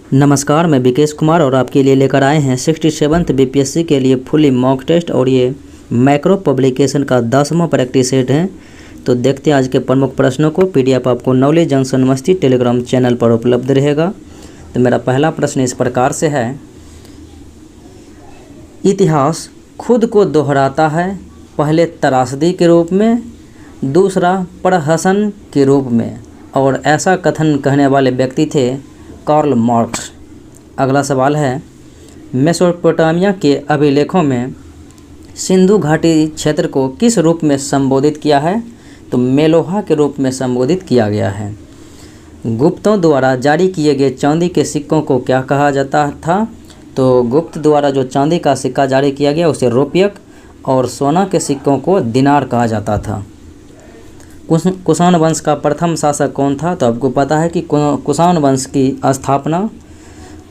नमस्कार, मैं विकेश कुमार और आपके लिए लेकर आए हैं 67th बीपीएससी के लिए फुली मॉक टेस्ट और ये मैक्रो पब्लिकेशन का 10वां प्रैक्टिस सेट है। तो देखते हैं आज के प्रमुख प्रश्नों को। पीडीएफ आपको नॉलेज जंक्शन मस्ती टेलीग्राम चैनल पर उपलब्ध रहेगा। तो मेरा पहला प्रश्न इस प्रकार से है, इतिहास खुद को दोहराता है, पहले त्रासदी के रूप में, दूसरा प्रहसन के रूप में, और ऐसा कथन कहने वाले व्यक्ति थे कार्ल मार्क्स। अगला सवाल है, मेसोपोटामिया के अभिलेखों में सिंधु घाटी क्षेत्र को किस रूप में संबोधित किया है? तो मेलोहा के रूप में संबोधित किया गया है। गुप्तों द्वारा जारी किए गए चांदी के सिक्कों को क्या कहा जाता था? तो गुप्त द्वारा जो चांदी का सिक्का जारी किया गया उसे रोपियक और सोना के सिक्कों को दिनार कहा जाता था। कुषाण वंश का प्रथम शासक कौन था? तो आपको पता है कि कुषाण वंश की स्थापना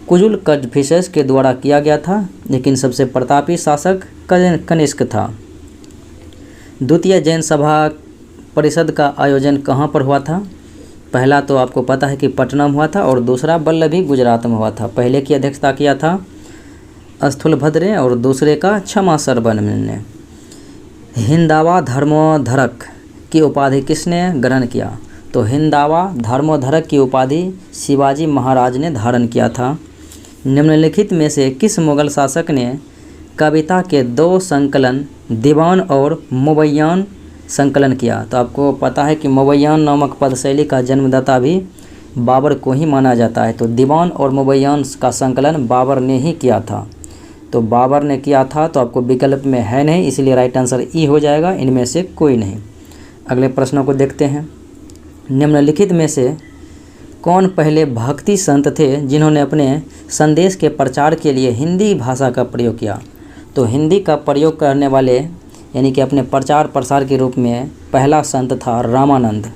कुजुल कजफिसेस के द्वारा किया गया था, लेकिन सबसे प्रतापी शासक कनिष्क था। द्वितीय जैन सभा परिषद का आयोजन कहाँ पर हुआ था? पहला तो आपको पता है कि पटना में हुआ था और दूसरा वल्लभी गुजरात में हुआ था। पहले की अध्यक्षता किया था स्थूलभद्र ने और दूसरे का क्षमा सरवन ने। हिंदावा धर्मोधरक की उपाधि किसने ग्रहण किया? तो हिंदावा धर्मोधरक की उपाधि शिवाजी महाराज ने धारण किया था। निम्नलिखित में से किस मुगल शासक ने कविता के 2 संकलन दीवान और मुबय्यान संकलन किया? तो आपको पता है कि मुबय्यान नामक पदशैली का जन्मदाता भी बाबर को ही माना जाता है। तो दीवान और मुबय्यान का संकलन बाबर ने ही किया था। तो बाबर ने किया था, तो आपको विकल्प में है नहीं, इसलिए राइट आंसर ई हो जाएगा, इनमें से कोई नहीं। अगले प्रश्नों को देखते हैं। निम्नलिखित में से कौन पहले भक्ति संत थे जिन्होंने अपने संदेश के प्रचार के लिए हिंदी भाषा का प्रयोग किया? तो हिंदी का प्रयोग करने वाले यानी कि अपने प्रचार प्रसार के रूप में पहला संत था रामानंद,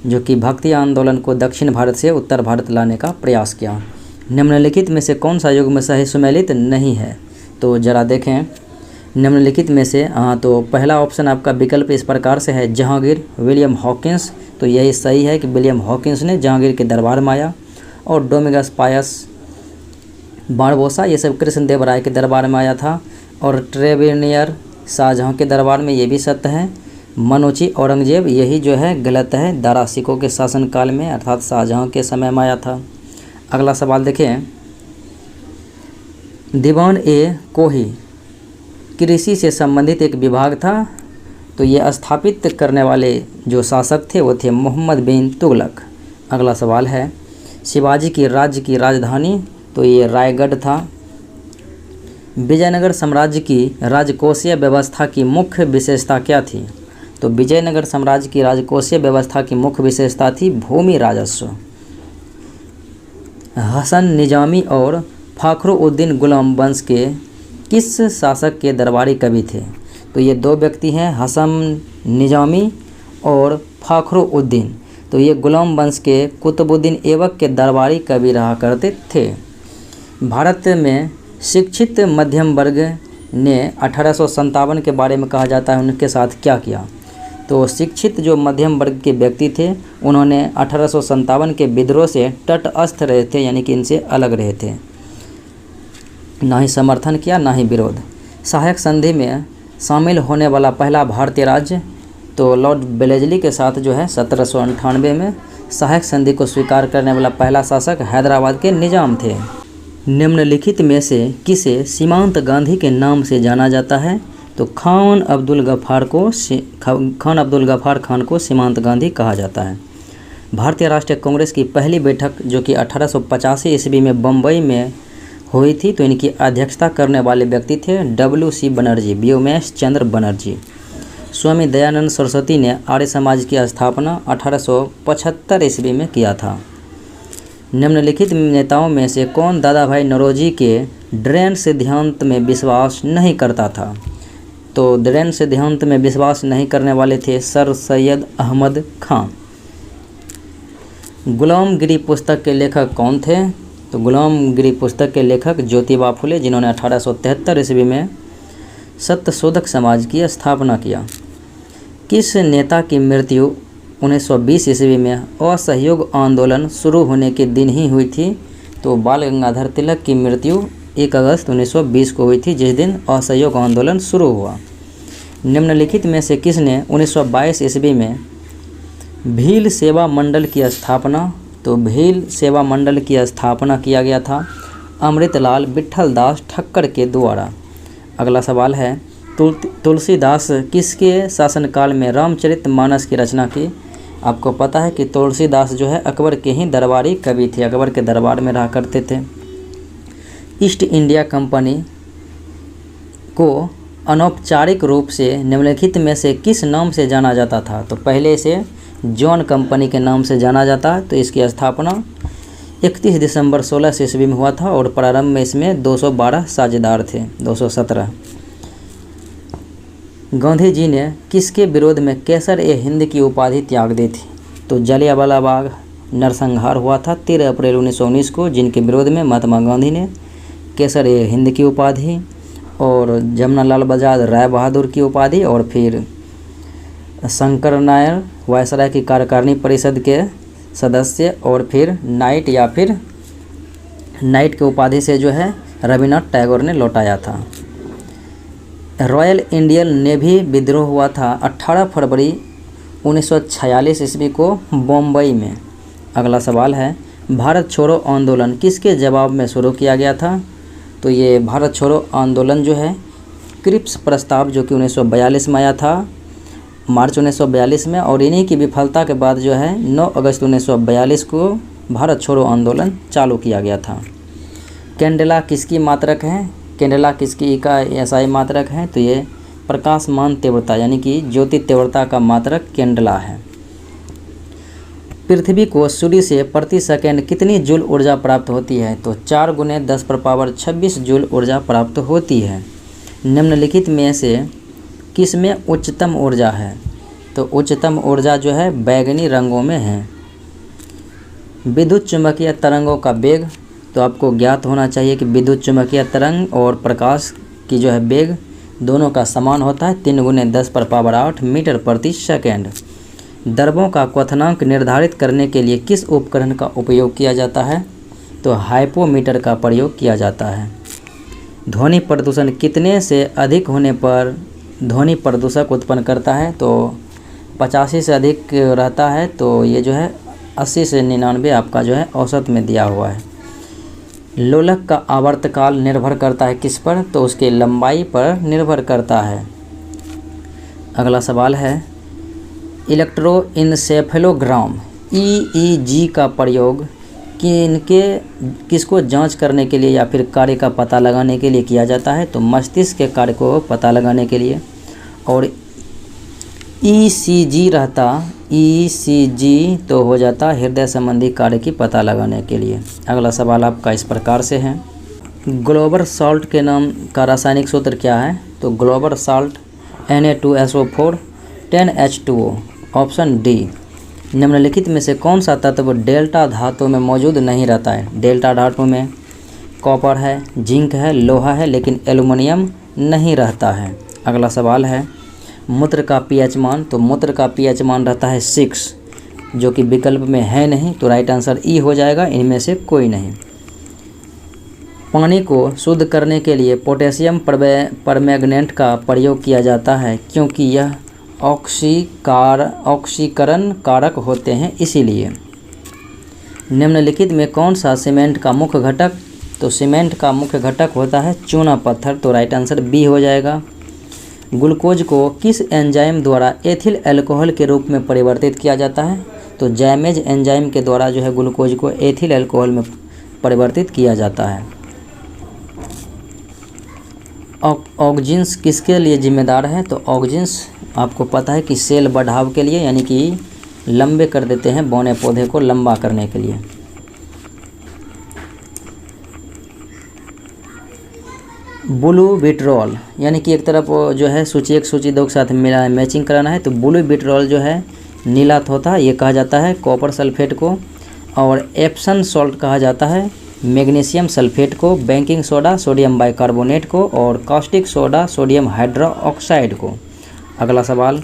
जो कि भक्ति आंदोलन को दक्षिण भारत से उत्तर भारत लाने का प्रयास किया। निम्नलिखित में से कौन सा युग में सही सुमेलित नहीं है? तो जरा देखें निम्नलिखित में से। तो पहला ऑप्शन आपका विकल्प इस प्रकार से है, जहांगीर विलियम हॉकिंस। तो यही सही है कि विलियम हॉकिंस ने जहांगीर के दरबार में आया। और डोमिंगस पायस बारबोसा, ये सब कृष्णदेव राय के दरबार में आया था। और ट्रेवेनियर शाहजहाँ के दरबार में, ये भी सत्य है। मनोची औरंगजेब, यही जो है गलत है, दारा सिकों के शासनकाल में अर्थात शाहजहाँ के समय में आया था। अगला सवाल देखें, दीवान ए कोही कृषि से संबंधित एक विभाग था। तो ये स्थापित करने वाले जो शासक थे वो थे मोहम्मद बिन तुगलक। अगला सवाल है, शिवाजी की राज्य की राजधानी? तो ये रायगढ़ था। विजयनगर साम्राज्य की राजकोषीय व्यवस्था की मुख्य विशेषता क्या थी? तो विजयनगर साम्राज्य की राजकोषीय व्यवस्था की मुख्य विशेषता थी भूमि राजस्व। हसन निजामी और फखरुद्दीन गुलाम वंश के किस शासक के दरबारी कवि थे? तो ये 2 व्यक्ति हैं, हसन निजामी और फखरुद्दीन। तो ये गुलाम वंश के कुतुबुद्दीन ऐबक के दरबारी कवि रहा करते थे। भारत में शिक्षित मध्यम वर्ग ने 1857 के बारे में कहा जाता है उनके साथ क्या किया? तो शिक्षित जो मध्यम वर्ग के व्यक्ति थे उन्होंने 1857 के विद्रोह से तटस्थ रहे थे, यानी कि इनसे अलग रहे थे, ना ही समर्थन किया ना ही विरोध। सहायक संधि में शामिल होने वाला पहला भारतीय राज्य? तो लॉर्ड वेलेस्ली के साथ जो है 1798 में सहायक संधि को स्वीकार करने वाला पहला शासक हैदराबाद के निजाम थे। निम्नलिखित में से किसे सीमांत गांधी के नाम से जाना जाता है? तो खान अब्दुल गफ्फार खान को सीमांत गांधी कहा जाता है। भारतीय राष्ट्रीय कांग्रेस की पहली बैठक जो कि 1885 ईस्वी में बम्बई में हुई थी, तो इनकी अध्यक्षता करने वाले व्यक्ति थे WC बनर्जी, व्योमेश चंद्र बनर्जी। स्वामी दयानंद सरस्वती ने आर्य समाज की स्थापना 1875 ईस्वी में किया था। निम्नलिखित नेताओं में से कौन दादा भाई नौरोजी के ड्रेन सिद्धांत में विश्वास नहीं करता था? तो ड्रेन सिद्धांत में विश्वास नहीं करने वाले थे सर सैयद अहमद खान। गुलामगिरी पुस्तक के लेखक कौन थे? तो गुलामगिरी पुस्तक के लेखक ज्योतिबा फुले, जिन्होंने 1873 ईस्वी में सत्यशोधक समाज की स्थापना किया। किस नेता की मृत्यु 1920 ईस्वी में असहयोग आंदोलन शुरू होने के दिन ही हुई थी? तो बाल गंगाधर तिलक की मृत्यु 1 अगस्त 1920 को हुई थी, जिस दिन असहयोग आंदोलन शुरू हुआ। निम्नलिखित में से किसने 1922 ईस्वी में भील सेवा मंडल की स्थापना, तो भील सेवा मंडल की स्थापना किया गया था अमृतलाल विट्ठल दास ठक्कर के द्वारा। अगला सवाल है, तुलसीदास किसके शासनकाल में रामचरितमानस की रचना की? आपको पता है कि तुलसीदास जो है अकबर के ही दरबारी कवि थे, अकबर के दरबार में रहा करते थे। ईस्ट इंडिया कंपनी को अनौपचारिक रूप से निम्नलिखित में से किस नाम से जाना जाता था? तो पहले इसे जॉन कंपनी के नाम से जाना जाता है। तो इसकी स्थापना 31 दिसंबर 1600 ईस्वी में हुआ था और प्रारंभ में इसमें 212 साझेदार थे, 217। गांधी जी ने किसके विरोध में कैसर-ए-हिंद की उपाधि त्याग दी थी? तो जलियांवाला बाग नरसंहार हुआ था 13 अप्रैल 1919 को, जिनके विरोध में महात्मा गांधी ने कैसर-ए-हिंद की उपाधि और जमनालाल बजाज राय बहादुर की उपाधि और फिर शंकर नायर वायसराय की कार्यकारिणी परिषद के सदस्य और फिर नाइट या फिर नाइट के उपाधि से जो है रविन्द्रनाथ टैगोर ने लौटाया था। रॉयल इंडियन नेवी विद्रोह हुआ था 18 फरवरी 1946 ईस्वी को बम्बई में। अगला सवाल है, भारत छोड़ो आंदोलन किसके जवाब में शुरू किया गया था? तो ये भारत छोड़ो आंदोलन जो है क्रिप्स प्रस्ताव जो कि 1942 में आया था, मार्च 1942 में, और इन्हीं की विफलता के बाद जो है 9 अगस्त 1942 को भारत छोड़ो आंदोलन चालू किया गया था। कैंडेला किसकी मात्रक है? कैंडेला किसकी का एसआई मात्रक है? तो ये प्रकाशमान तीव्रता यानी कि ज्योति तीव्रता का मात्रक कैंडेला है। पृथ्वी को सूर्य से प्रति सेकंड कितनी जूल ऊर्जा प्राप्त होती है? तो 4 गुने 10⁻26 जूल ऊर्जा प्राप्त होती है। निम्नलिखित में से किस में उच्चतम ऊर्जा है? तो उच्चतम ऊर्जा जो है बैगनी रंगों में है। विद्युत चुंबकीय तरंगों का वेग, तो आपको ज्ञात होना चाहिए कि विद्युत चुंबकीय तरंग और प्रकाश की जो है वेग दोनों का समान होता है 3 गुने 10⁸ मीटर प्रति सेकेंड। दर्बों का क्वथनांक निर्धारित करने के लिए किस उपकरण का उपयोग किया जाता है? तो हाइपोमीटर का प्रयोग किया जाता है। ध्वनि प्रदूषण कितने से अधिक होने पर ध्वनि प्रदूषक उत्पन्न करता है? तो 85 से अधिक रहता है, तो ये जो है 80 से 99 आपका जो है औसत में दिया हुआ है। लोलक का आवर्तकाल निर्भर करता है किस पर? तो उसके लंबाई पर निर्भर करता है। अगला सवाल है, इलेक्ट्रोइंसेफेलोग्राम EEG का प्रयोग किसको जांच करने के लिए या फिर कार्य का पता लगाने के लिए किया जाता है? तो मस्तिष्क के कार्य को पता लगाने के लिए। और ECG रहता, ECG तो हो जाता हृदय संबंधी कार्य की पता लगाने के लिए। अगला सवाल आपका इस प्रकार से है, ग्लोबल सॉल्ट के नाम का रासायनिक सूत्र क्या है? तो global salt Na2SO4 10H2O, option D. निम्नलिखित में से कौन सा तत्व डेल्टा धातु में मौजूद नहीं रहता है? डेल्टा धातु में कॉपर है, जिंक है, लोहा है, लेकिन एल्युमिनियम नहीं रहता है। अगला सवाल है, मूत्र का पीएच मान, तो मूत्र का पीएच मान रहता है 6, जो कि विकल्प में है नहीं, तो राइट आंसर ई हो जाएगा, इनमें से कोई नहीं। पानी को शुद्ध करने के लिए पोटेशियम परमैंगनेट का प्रयोग किया जाता है क्योंकि यह ऑक्सीकरण कारक होते हैं, इसीलिए। निम्नलिखित में कौन सा सीमेंट का मुख्य घटक? तो सीमेंट का मुख्य घटक होता है चूना पत्थर, तो राइट आंसर बी हो जाएगा। ग्लूकोज को किस एंजाइम द्वारा एथिल अल्कोहल के रूप में परिवर्तित किया जाता है? तो जैमेज एंजाइम के द्वारा जो है ग्लूकोज को एथिल अल्कोहल में परिवर्तित किया जाता है। ऑक्जिन्स किसके लिए जिम्मेदार है? तो ऑक्जिन्स आपको पता है कि सेल बढ़ाव के लिए, यानी कि लंबे कर देते हैं बौने पौधे को लंबा करने के लिए। ब्लू विट्रोल, यानी कि एक तरफ जो है सूची 1 सूची 2 के साथ मिला मैचिंग कराना है, तो ब्लू विट्रोल जो है नीला होता, ये कहा जाता है कॉपर सल्फेट को, और एप्सम सॉल्ट कहा जाता है मैग्नीशियम सल्फेट को, बेकिंग सोडा सोडियम बाइकार्बोनेट को, और कास्टिक सोडा सोडियम हाइड्रोक्साइड को। अगला सवाल,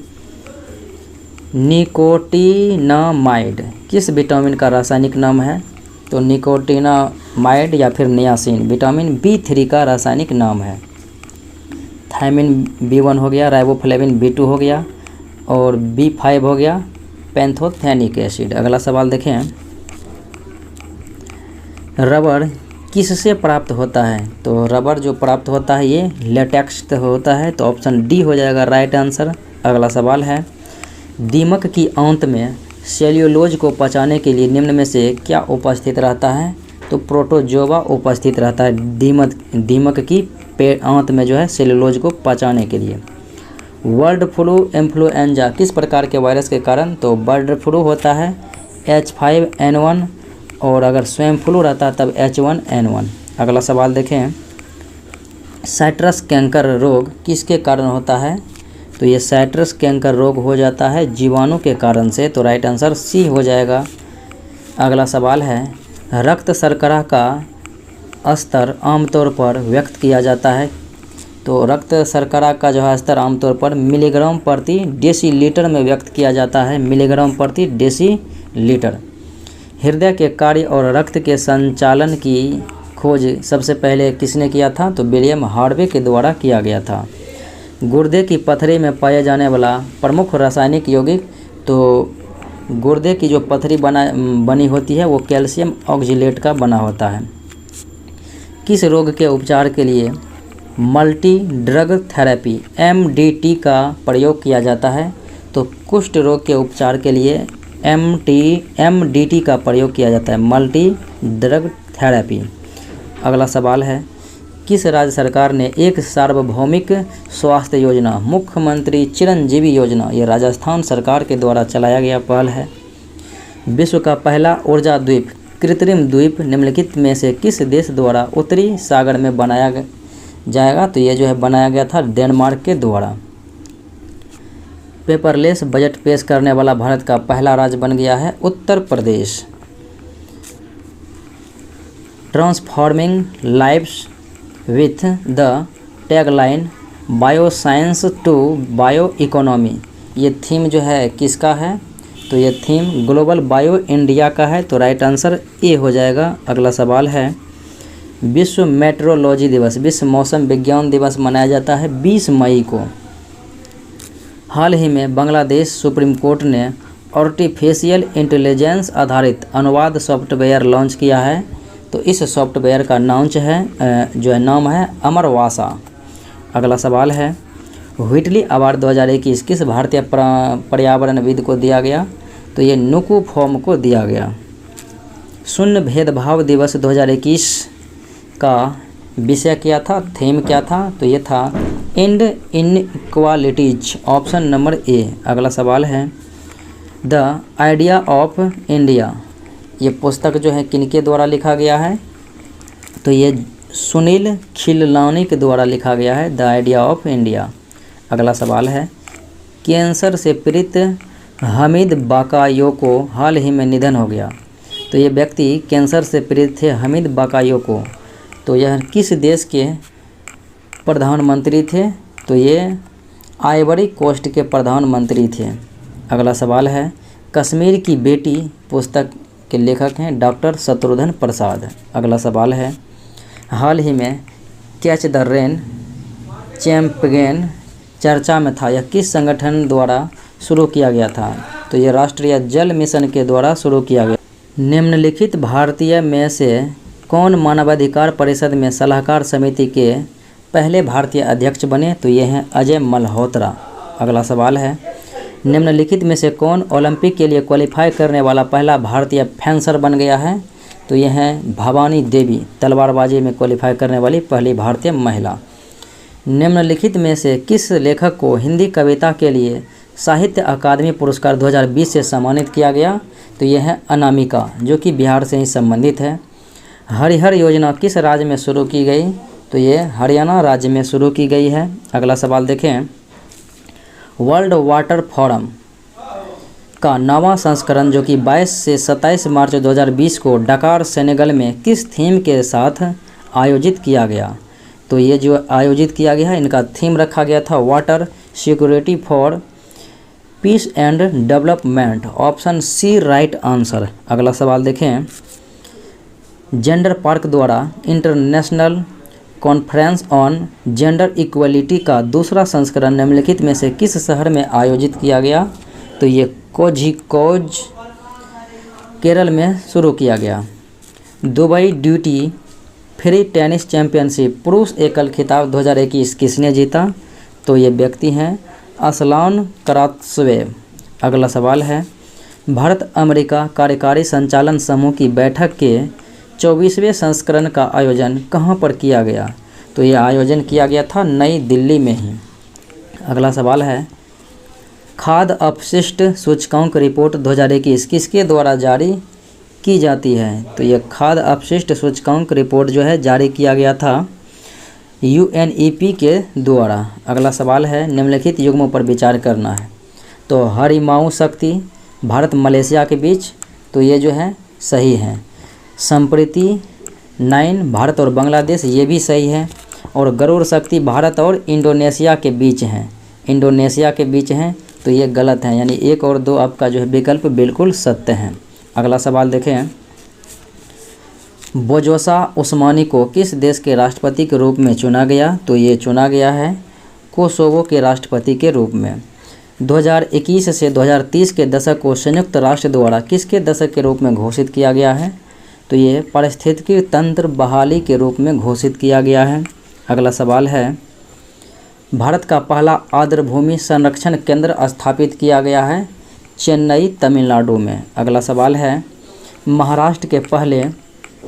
निकोटिनामाइड किस विटामिन का रासायनिक नाम है? तो निकोटिनामाइड या फिर नियासिन। विटामिन B3 का रासायनिक नाम है। थायमिन B1 हो गया, राइबोफ्लेविन B2 हो गया और B5 हो गया पैंथोथेनिक एसिड। अगला सवाल देखें, रबर किससे प्राप्त होता है? तो रबर जो प्राप्त होता है ये लेटेक्स से होता है, तो ऑप्शन डी हो जाएगा राइट आंसर। अगला सवाल है, दीमक की आंत में सेल्यूलोज को पचाने के लिए निम्न में से क्या उपस्थित रहता है? तो प्रोटोजोआ उपस्थित रहता है दीमक की आंत में जो है सेल्यूलोज को पचाने के लिए। बर्ड फ्लू इन्फ्लुएंजा किस प्रकार के वायरस के कारण? तो बर्ड फ्लू होता है H5N1 और अगर स्वाइन फ्लू रहता है तब H1N1। अगला सवाल देखें, साइट्रस कैंकर रोग किसके कारण होता है? तो ये साइट्रस कैंकर रोग हो जाता है जीवाणु के कारण से, तो राइट आंसर सी हो जाएगा। अगला सवाल है, रक्त शर्करा का स्तर आमतौर पर व्यक्त किया जाता है? तो रक्त शर्करा का जो है स्तर आमतौर पर मिलीग्राम प्रति डेसीलीटर में व्यक्त किया जाता है, मिलीग्राम प्रति डेसीलीटर। हृदय के कार्य और रक्त के संचालन की खोज सबसे पहले किसने किया था? तो विलियम हार्वे के द्वारा किया गया था। गुर्दे की पथरी में पाया जाने वाला प्रमुख रासायनिक यौगिक? तो गुर्दे की जो पथरी बनी होती है वो कैल्शियम ऑक्जिलेट का बना होता है। किस रोग के उपचार के लिए मल्टी ड्रग थेरेपी MDT का प्रयोग किया जाता है? तो कुष्ठ रोग के उपचार के लिए MDT का प्रयोग किया जाता है, मल्टी ड्रग थेरेपी। अगला सवाल है, किस राज्य सरकार ने एक सार्वभौमिक स्वास्थ्य योजना मुख्यमंत्री चिरंजीवी योजना, ये राजस्थान सरकार के द्वारा चलाया गया पहल है। विश्व का पहला ऊर्जा द्वीप कृत्रिम द्वीप निम्नलिखित में से किस देश द्वारा उत्तरी सागर में बनाया जाएगा? तो ये जो है बनाया गया था डेनमार्क के द्वारा। पेपरलेस बजट पेश करने वाला भारत का पहला राज्य बन गया है Uttar Pradesh. Transforming lives with the tagline bioscience to bio economy, ये थीम जो है किसका है? तो ये थीम ग्लोबल बायो इंडिया का है, तो राइट आंसर ए हो जाएगा। अगला सवाल है, विश्व मेट्रोलॉजी दिवस, विश्व मौसम विज्ञान दिवस मनाया जाता है 20 मई को। हाल ही में बांग्लादेश सुप्रीम कोर्ट ने आर्टिफिशियल इंटेलिजेंस आधारित अनुवाद सॉफ्टवेयर लॉन्च किया है, तो इस सॉफ्टवेयर का नाम है अमरवासा। अगला सवाल है, व्हिटली अवार्ड 2021 किस भारतीय पर्यावरणविद को दिया गया? तो ये नुकू फॉर्म को दिया गया। शून्य भेदभाव दिवस 2021 का विषय क्या था, थीम क्या था? तो ये था and inequalities, option number A. अगला सवाल है, द आइडिया ऑफ इंडिया, ये पुस्तक जो है किनके द्वारा लिखा गया है? तो ये सुनील खिललानी के द्वारा लिखा गया है, द आइडिया ऑफ इंडिया। अगला सवाल है, कैंसर से पीड़ित हमीद बाकायोको हाल ही में निधन हो गया। तो ये व्यक्ति कैंसर से पीड़ित थे हमीद बाकायोको, तो यह किस देश के प्रधानमंत्री थे? तो ये आइवरी कोस्ट के प्रधानमंत्री थे। अगला सवाल है, कश्मीर की बेटी पुस्तक के लेखक हैं डॉक्टर शत्रुघ्न प्रसाद। अगला सवाल है, हाल ही में कैच द रेन चैंपियन चर्चा में था, यह किस संगठन द्वारा शुरू किया गया था? तो ये राष्ट्रीय जल मिशन के द्वारा शुरू किया गया। निम्नलिखित भारतीय में से कौन मानवाधिकार परिषद में सलाहकार समिति के पहले भारतीय अध्यक्ष बने? तो ये हैं अजय मल्होत्रा। अगला सवाल है, निम्नलिखित में से कौन ओलंपिक के लिए क्वालिफाई करने वाला पहला भारतीय फेंसर बन गया है? तो ये हैं भवानी देवी, तलवारबाजी में क्वालिफाई करने वाली पहली भारतीय महिला। निम्नलिखित में से किस लेखक को हिंदी कविता के लिए साहित्य अकादमी पुरस्कार 2020 से सम्मानित किया गया? तो ये है अनामिका, जो कि बिहार से ही संबंधित है। हरिहर योजना किस राज्य में शुरू की गई? तो ये हरियाणा राज्य में शुरू की गई है। अगला सवाल देखें, वर्ल्ड वाटर फोरम का 9वां संस्करण जो कि 22 से 27 मार्च 2020 को डकार सेनेगल में किस थीम के साथ आयोजित किया गया? तो ये जो आयोजित किया गया है इनका थीम रखा गया था water security for peace and development, option C right answer. अगला सवाल देखें, जेंडर पार्क द्वारा international conference on gender equality का दूसरा संस्करण निम्नलिखित में से किस शहर में आयोजित किया गया? तो ये कोझिकोड केरल में शुरू किया गया। Dubai duty free tennis championship पुरुष एकल खिताब 2021 किसने जीता? तो ये व्यक्ति हैं असलान करात्सवेव। अगला सवाल है, भारत अमेरिका कार्यकारी संचालन समूह की बैठक के 24वें संस्करण का आयोजन कहाँ पर किया गया? तो ये आयोजन किया गया था नई दिल्ली में ही। अगला सवाल है, खाद्य अपशिष्ट सूचकांक रिपोर्ट 2021 किसके द्वारा जारी की जाती है? तो ये खाद्य अपशिष्ट सूचकांक रिपोर्ट जो है जारी किया गया था UNEP के द्वारा। अगला सवाल है, निम्नलिखित युग्मों पर विचार करना है। तो हरिमाऊ शक्ति भारत मलेशिया के बीच, तो ये जो है सही है। संप्रीति 9 भारत और बांग्लादेश, ये भी सही है। और गरुड़ शक्ति भारत और इंडोनेशिया के बीच हैं, इंडोनेशिया के बीच हैं, तो ये गलत है, यानी 1 और 2 आपका जो है विकल्प बिल्कुल सत्य है। अगला सवाल देखें, बोजोसा उस्मानी को किस देश के राष्ट्रपति के रूप में चुना गया? तो ये चुना गया है कोसोवो के राष्ट्रपति के रूप में। 2021 से 2030 के दशक को संयुक्त राष्ट्र द्वारा किसके दशक के रूप में घोषित किया गया है? तो ये पारिस्थितिकी तंत्र बहाली के रूप में घोषित किया गया है। अगला सवाल है, भारत का पहला आर्द्रभूमि संरक्षण केंद्र स्थापित किया गया है चेन्नई तमिलनाडु में। अगला सवाल है, महाराष्ट्र के पहले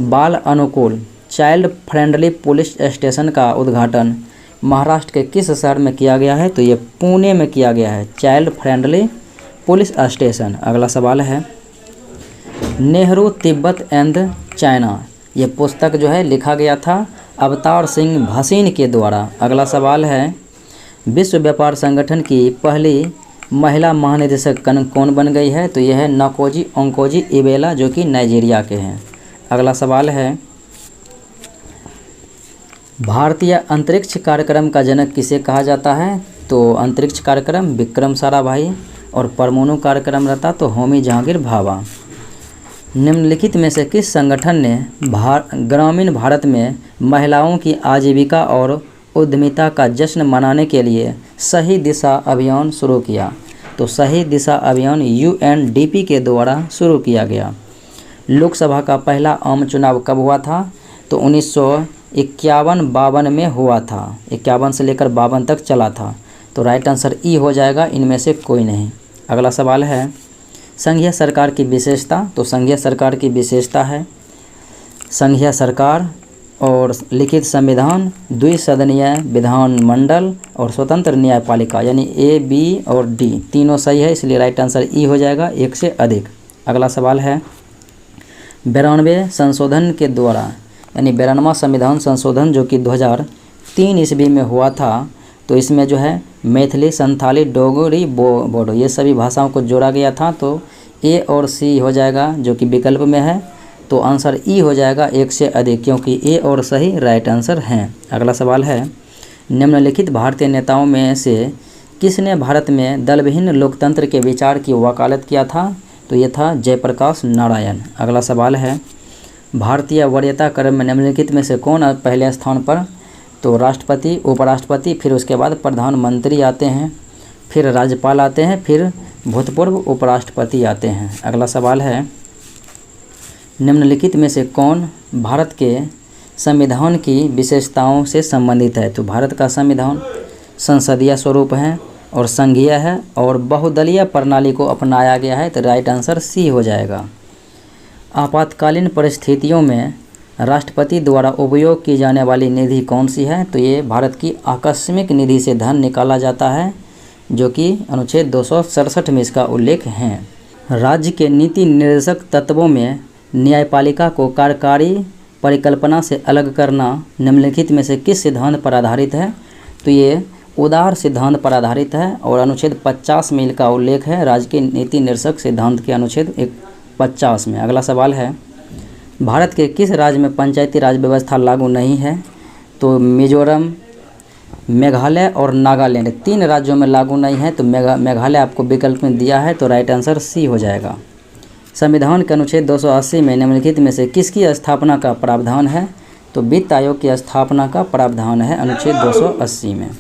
बाल अनुकूल चाइल्ड फ्रेंडली पुलिस स्टेशन का उद्घाटन महाराष्ट्र के किस शहर में किया गया है? तो ये पुणे में किया गया है, चाइल्ड फ्रेंडली पुलिस स्टेशन। अगला सवाल है, नेहरू तिब्बत एंड चाइना, ये पुस्तक जो है लिखा गया था अवतार सिंह भसीन के द्वारा। अगला सवाल है, विश्व व्यापार संगठन की पहली महिला महानिदेशक कौन बन गई है? तो यह है नकोजी ओंकोजी इवेला, जो कि नाइजीरिया के हैं। अगला सवाल है, भारतीय अंतरिक्ष कार्यक्रम का जनक किसे कहा जाता है? तो अंतरिक्ष कार्यक्रम विक्रम साराभाई, और परमाणु कार्यक्रम रहता तो होमी जहांगीर भाभा। निम्नलिखित में से किस संगठन ने ग्रामीण भारत में महिलाओं की आजीविका और उद्यमिता का जश्न मनाने के लिए सही दिशा अभियान शुरू किया? तो सही दिशा अभियान UNDP के द्वारा शुरू किया गया। लोकसभा का पहला आम चुनाव कब हुआ था? तो 1951-52 में हुआ था, 51 से लेकर 52 तक चला था। तो राइट आंसर ई हो जाएगा, इनमें से कोई नहीं। अगला सवाल है, संघीय सरकार की विशेषता। तो संघीय सरकार की विशेषता है संघीय सरकार और लिखित संविधान, द्विसदनीय विधानमंडल और स्वतंत्र न्यायपालिका, यानी A, B और D तीनों सही है, इसलिए राइट आंसर ई हो जाएगा, 1 से अधिक। अगला सवाल है, 92 संशोधन के द्वारा, यानी 92वां संविधान संशोधन जो कि 2003 ईस्वी में हुआ था, तो इसमें जो है मैथिली, संथाली, डोगरी, बोडो ये सभी भाषाओं को जोड़ा गया था। तो A और C हो जाएगा, जो कि विकल्प में है, तो आंसर ई हो जाएगा, 1 से अधिक, क्योंकि A और सही राइट आंसर हैं। अगला सवाल है, निम्नलिखित भारतीय नेताओं में से किसने भारत में दलविहीन लोकतंत्र के विचार की वकालत किया था? तो ये था जयप्रकाश नारायण। अगला सवाल है, भारतीय वरीयता क्रम में निम्नलिखित में से कौन पहले स्थान पर? तो राष्ट्रपति, उपराष्ट्रपति, फिर उसके बाद प्रधानमंत्री आते हैं, फिर राज्यपाल आते हैं, फिर भूतपूर्व उपराष्ट्रपति आते हैं। अगला सवाल है, निम्नलिखित में से कौन भारत के संविधान की विशेषताओं से संबंधित है? तो भारत का संविधान संसदीय स्वरूप है और संघीय है और बहुदलीय प्रणाली को अपनाया गया है, तो राइट आंसर सी हो जाएगा। आपातकालीन परिस्थितियों में राष्ट्रपति द्वारा उपयोग की जाने वाली निधि कौन सी है? तो ये भारत की आकस्मिक निधि से धन निकाला जाता है, जो कि अनुच्छेद 267 में इसका उल्लेख है। राज्य के नीति निर्देशक तत्वों में न्यायपालिका को कार्यकारी परिकल्पना से अलग करना निम्नलिखित में से किस सिद्धांत पर आधारित है? तो ये उदार सिद्धांत पर आधारित है और अनुच्छेद 50 में इनका उल्लेख है, राज्य के नीति निर्देशक सिद्धांत के अनुच्छेद 50 में। अगला सवाल है, भारत के किस राज्य में पंचायती राज व्यवस्था लागू नहीं है? तो मिजोरम, मेघालय और नागालैंड 3 राज्यों में लागू नहीं है, तो मेघालय आपको विकल्प में दिया है, तो राइट आंसर सी हो जाएगा। संविधान के अनुच्छेद 280 में निम्नलिखित में से किसकी स्थापना का प्रावधान है? तो वित्त आयोग की स्थापना का प्रावधान है अनुच्छेद 280 में।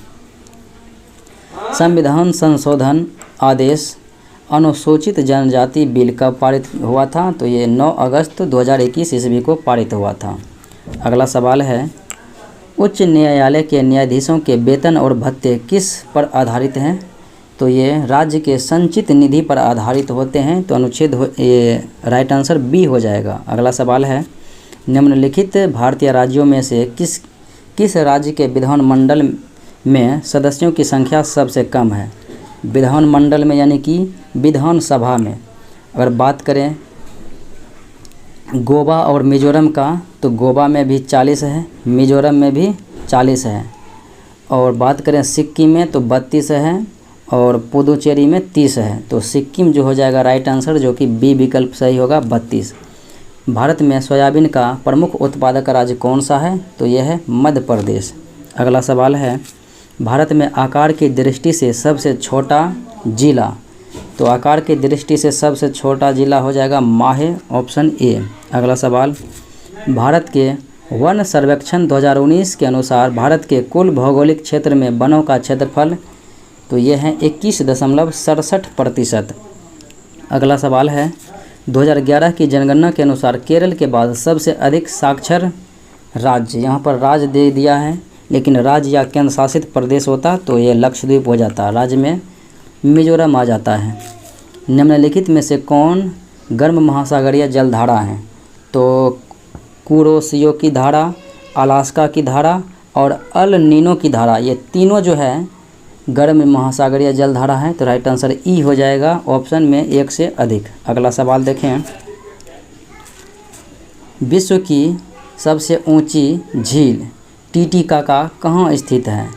संविधान संशोधन आदेश अनुसूचित जनजाति बिल कब पारित हुआ था? तो ये 9 अगस्त 2021 ईस्वी को पारित हुआ था। अगला सवाल है, उच्च न्यायालय के न्यायाधीशों के वेतन और भत्ते किस पर आधारित हैं? तो ये राज्य के संचित निधि पर आधारित होते हैं। तो अनुच्छेद ये राइट आंसर बी हो जाएगा। अगला सवाल है, निम्नलिखित भारतीय राज्यों में से किस राज्य के विधानमंडल में सदस्यों की संख्या सबसे कम है? विधानमंडल में यानी कि विधानसभा में अगर बात करें गोवा और मिजोरम का, तो गोवा में भी 40 है, मिजोरम में भी 40 है। और बात करें सिक्किम में तो 32 है और पुदुचेरी में 30 है। तो सिक्किम जो हो जाएगा राइट आंसर, जो कि बी विकल्प सही होगा 32। भारत में सोयाबीन का प्रमुख उत्पादक राज्य कौन सा है? तो यह है मध्य प्रदेश। अगला सवाल है, भारत में आकार की दृष्टि से सबसे छोटा जिला? तो आकार की दृष्टि से सबसे छोटा जिला हो जाएगा माहे, ऑप्शन ए। अगला सवाल, भारत के वन सर्वेक्षण 2019 के अनुसार भारत के कुल भौगोलिक क्षेत्र में वनों का क्षेत्रफल? तो यह है 21.67%। अगला सवाल है, 2011 की जनगणना के अनुसार केरल के बाद सबसे अधिक साक्षर राज्य, यहाँ पर राज्य दे दिया है लेकिन राज्य या केंद्र शासित प्रदेश होता तो ये लक्षद्वीप हो जाता। राज्य में मिजोरम आ जाता है। निम्नलिखित में से कौन गर्म महासागरीय जलधारा है? तो कुरोशियो की धारा, अलास्का की धारा और अल नीनो की धारा, ये तीनों जो है गर्म महासागरीय जलधारा है। तो राइट आंसर ई हो जाएगा ऑप्शन में 1 से अधिक। अगला सवाल देखें, विश्व की सबसे ऊंची झील टीटीकाका कहाँ स्थित है?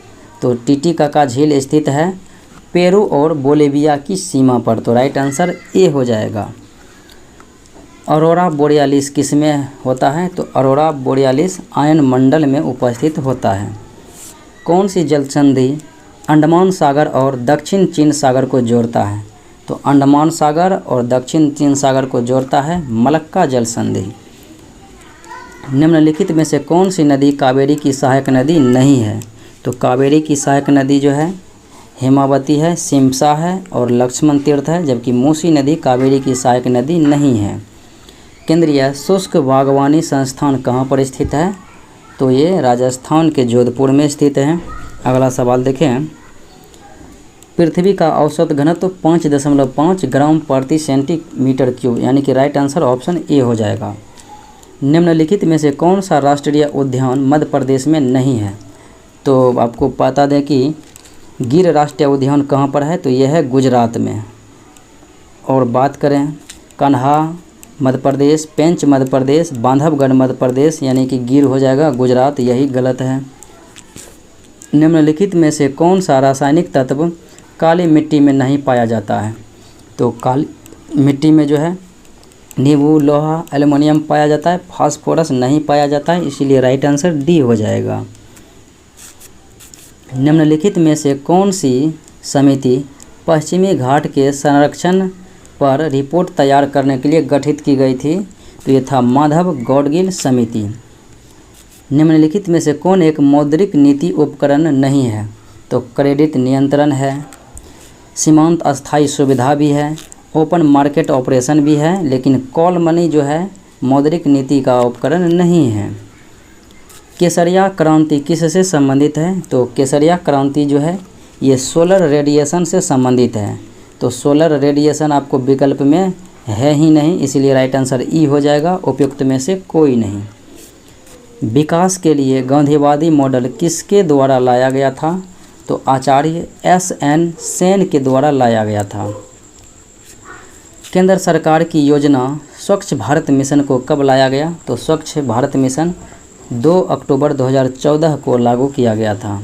तो टीटीकाका झील स्थित है पेरू और बोलिविया की सीमा पर। तो राइट आंसर ए हो जाएगा। अरोरा बोरियालिस किस में होता है? तो अरोरा बोरियालिस आयन मंडल में उपस्थित होता है। कौन सी जल संधि अंडमान सागर और दक्षिण चीन सागर को जोड़ता है? तो अंडमान सागर और दक्षिण चीन सागर को जोड़ता है मलक्का जल संधि। निम्नलिखित में से कौन सी नदी कावेरी की सहायक नदी नहीं है? तो कावेरी की सहायक नदी जो है हेमावती है, सिमसा है और लक्ष्मण तीर्थ है, जबकि मूसी नदी कावेरी की सहायक नदी नहीं है। केंद्रीय शुष्क बागवानी संस्थान कहाँ पर स्थित है? तो ये राजस्थान के जोधपुर में स्थित है। अगला सवाल देखें, पृथ्वी का औसत घनत्व 5.5 ग्राम प्रति सेंटीमीटर क्यूब, यानी कि राइट आंसर ऑप्शन ए हो जाएगा। निम्नलिखित में से कौन सा राष्ट्रीय उद्यान मध्य प्रदेश में नहीं है? तो आपको बता दें कि गिर राष्ट्रीय उद्यान कहाँ पर है? तो यह है गुजरात में। और बात करें कन्हा मध्य प्रदेश, पेंच मध्य प्रदेश, बांधवगढ़ मध्य प्रदेश, यानी कि गिर हो जाएगा गुजरात, यही गलत है। निम्नलिखित में से कौन सा रासायनिक तत्व काली मिट्टी में नहीं पाया जाता है? तो काली मिट्टी में जो है नींबू, लोहा, एल्युमिनियम पाया जाता है, फास्फोरस नहीं पाया जाता है, इसीलिए राइट आंसर डी हो जाएगा। निम्नलिखित में से कौन सी समिति पश्चिमी घाट के संरक्षण पर रिपोर्ट तैयार करने के लिए गठित की गई थी? तो ये था माधव गौडगिल समिति। निम्नलिखित में से कौन एक मौद्रिक नीति उपकरण नहीं है? तो क्रेडिट नियंत्रण है, सीमांत अस्थायी सुविधा भी है, ओपन मार्केट ऑपरेशन भी है, लेकिन कॉल मनी जो है मौद्रिक नीति का उपकरण नहीं है। केसरिया क्रांति किससे संबंधित है? तो केसरिया क्रांति जो है ये सोलर रेडिएशन से संबंधित है। तो सोलर रेडिएशन आपको विकल्प में है ही नहीं, इसलिए राइट आंसर ई हो जाएगा, उपयुक्त में से कोई नहीं। विकास के लिए गांधीवादी मॉडल किसके द्वारा लाया गया था? तो आचार्य एस.एन. सेन के द्वारा लाया गया था। केंद्र सरकार की योजना स्वच्छ भारत मिशन को कब लाया गया? तो स्वच्छ भारत मिशन 2 अक्टूबर 2014 को लागू किया गया था।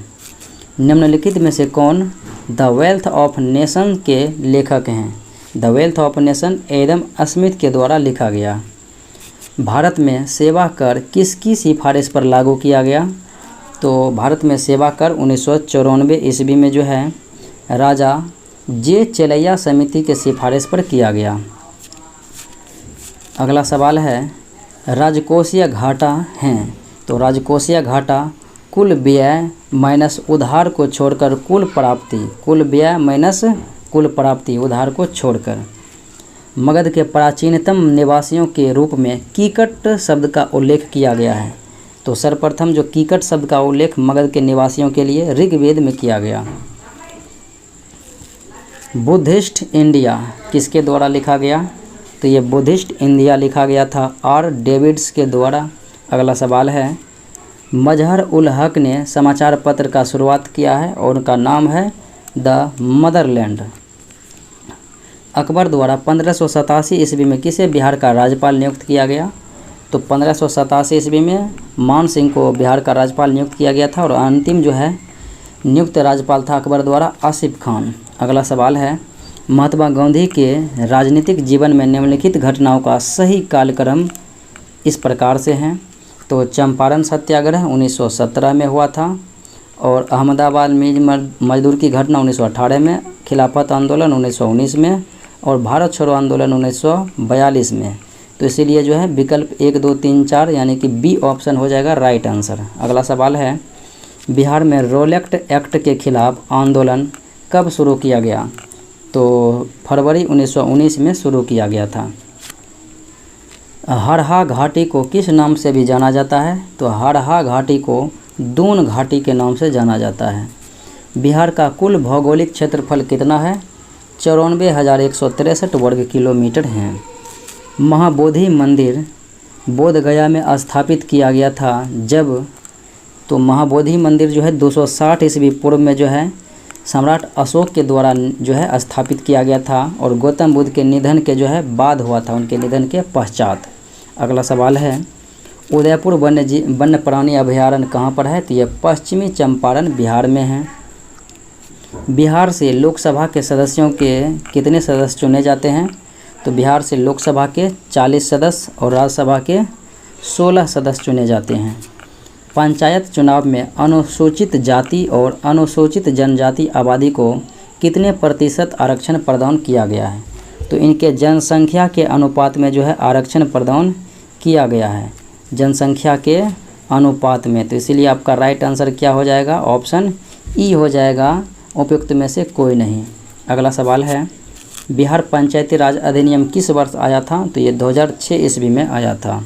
निम्नलिखित में से कौन द वेल्थ ऑफ नेशन के लेखक हैं? The wealth of nation Adam Smith के द्वारा लिखा गया। भारत में सेवा कर किसकी सिफारिश पर लागू किया गया? तो भारत में सेवा कर 1994 ईस्वी में जो है राजा जे चेलैया समिति के सिफारिश पर किया गया। अगला सवाल है राजकोषीय घाटा हैं, तो राजकोषीय घाटा कुल व्यय माइनस उधार को छोड़कर कुल प्राप्ति, कुल व्यय माइनस कुल प्राप्ति उधार को छोड़कर। मगध के प्राचीनतम निवासियों के रूप में कीकट शब्द का उल्लेख किया गया है, तो सर्वप्रथम जो कीकट शब्द का उल्लेख मगध के निवासियों के लिए ऋग्वेद में किया गया। बुद्धिस्ट इंडिया किसके द्वारा लिखा गया, तो ये बुद्धिस्ट इंडिया लिखा गया था आर डेविड्स के द्वारा। अगला सवाल है मजहर उल हक ने समाचार पत्र का शुरुआत किया है और उनका नाम है द मदरलैंड। अकबर द्वारा 1587 ईस्वी में किसे बिहार का राज्यपाल नियुक्त किया गया, तो 1587 ईस्वी में मान सिंह को बिहार का राज्यपाल नियुक्त किया गया था और अंतिम जो है नियुक्त राज्यपाल था अकबर द्वारा आसिफ खान। अगला सवाल है महात्मा गांधी के राजनीतिक जीवन में निम्नलिखित घटनाओं का सही कालक्रम इस प्रकार से हैं, तो चंपारण सत्याग्रह 1917 में हुआ था और अहमदाबाद में मजदूर की घटना 1918 में, खिलाफत आंदोलन 1919 में और भारत छोड़ो आंदोलन 1942 में। तो इसीलिए जो है विकल्प 1, 2, 3, 4 यानी कि बी ऑप्शन हो जाएगा राइट आंसर। अगला सवाल है बिहार में रोलेक्ट एक्ट के खिलाफ आंदोलन कब शुरू किया गया, तो फरवरी 1919 में शुरू किया गया था। हरहा घाटी को किस नाम से भी जाना जाता है, तो हरहा घाटी को दून घाटी के नाम से जाना जाता है। बिहार का कुल भौगोलिक क्षेत्रफल कितना है, 94,163 वर्ग किलोमीटर हैं। महाबोधि मंदिर बोधगया में स्थापित किया गया था जब, तो महाबोधि मंदिर जो है 260 ईस्वी पूर्व में जो है सम्राट अशोक के द्वारा जो है स्थापित किया गया था और गौतम बुद्ध के निधन के जो है बाद हुआ था, उनके निधन के पश्चात। अगला सवाल है उदयपुर वन्य प्राणी अभयारण्य कहाँ पर है, तो यह पश्चिमी चंपारण बिहार में है। बिहार से लोकसभा के सदस्यों के कितने सदस्य चुने जाते हैं, तो बिहार से लोकसभा के 40 सदस्य और राज्यसभा के 16 सदस्य चुने जाते हैं। पंचायत चुनाव में अनुसूचित जाति और अनुसूचित जनजाति आबादी को कितने प्रतिशत आरक्षण प्रदान किया गया है, तो इनके जनसंख्या के अनुपात में जो है आरक्षण प्रदान किया गया है, जनसंख्या के अनुपात में। तो इसीलिए आपका राइट आंसर क्या हो जाएगा, ऑप्शन ई हो जाएगा, उपयुक्त में से कोई नहीं। अगला सवाल है बिहार पंचायती राज अधिनियम किस वर्ष आया था, तो ये 2006 ईस्वी में आया था।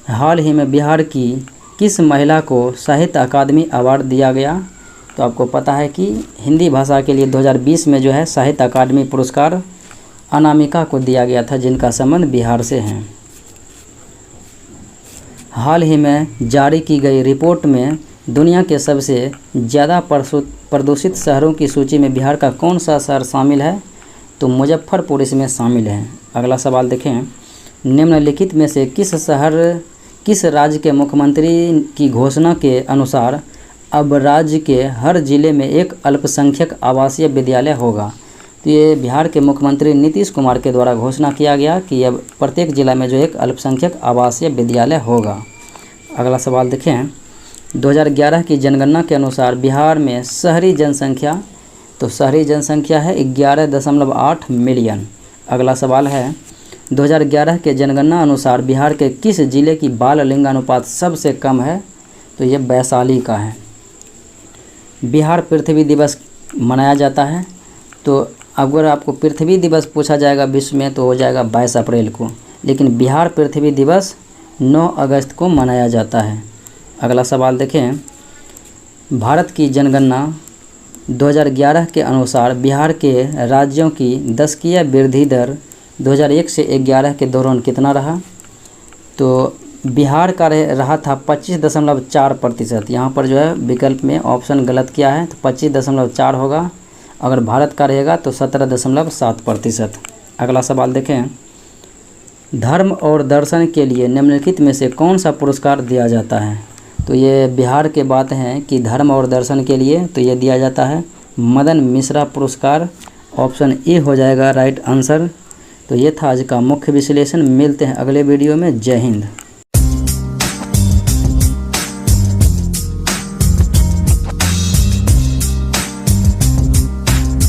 हाल ही में बिहार की किस महिला को साहित्य अकादमी अवार्ड दिया गया, तो आपको पता है कि हिंदी भाषा के लिए 2020 में जो है साहित्य अकादमी पुरस्कार अनामिका को दिया गया था जिनका संबंध बिहार से है। हाल ही में जारी की गई रिपोर्ट में दुनिया के सबसे ज़्यादा प्रदूषित शहरों की सूची में बिहार का कौन सा शहर शामिल है, तो मुजफ्फरपुर इसमें शामिल है। अगला सवाल देखें निम्नलिखित में से किस राज्य के मुख्यमंत्री की घोषणा के अनुसार अब राज्य के हर जिले में एक अल्पसंख्यक आवासीय विद्यालय होगा, तो ये बिहार के मुख्यमंत्री नीतीश कुमार के द्वारा घोषणा किया गया कि अब प्रत्येक जिला में जो एक अल्पसंख्यक आवासीय विद्यालय होगा। अगला सवाल देखें 2011 की जनगणना के अनुसार बिहार में शहरी जनसंख्या, तो शहरी जनसंख्या है 11.8 मिलियन। अगला सवाल है 2011 के जनगणना अनुसार बिहार के किस जिले की बाल लिंगानुपात सबसे कम है, तो ये वैशाली का है। बिहार पृथ्वी दिवस मनाया जाता है, तो अगर आपको पृथ्वी दिवस पूछा जाएगा विश्व में तो हो जाएगा 22 अप्रैल को, लेकिन बिहार पृथ्वी दिवस 9 अगस्त को मनाया जाता है। अगला सवाल देखें भारत की जनगणना 2011 के अनुसार बिहार के राज्यों की दशकीय वृद्धि दर 2001 से 2011 के दौरान कितना रहा, तो बिहार का रहा था 25.4%। यहाँ पर जो है विकल्प में ऑप्शन गलत किया है, तो 25.4 होगा। अगर भारत का रहेगा तो 17.7%। अगला सवाल देखें धर्म और दर्शन के लिए निम्नलिखित में से कौन सा पुरस्कार दिया जाता है, तो ये बिहार के बात हैं कि धर्म और दर्शन के लिए तो ये दिया जाता है मदन मिश्रा पुरस्कार, ऑप्शन ए हो जाएगा राइट आंसर। तो ये था आज का मुख्य विश्लेषण। मिलते हैं अगले वीडियो में। जय हिंद।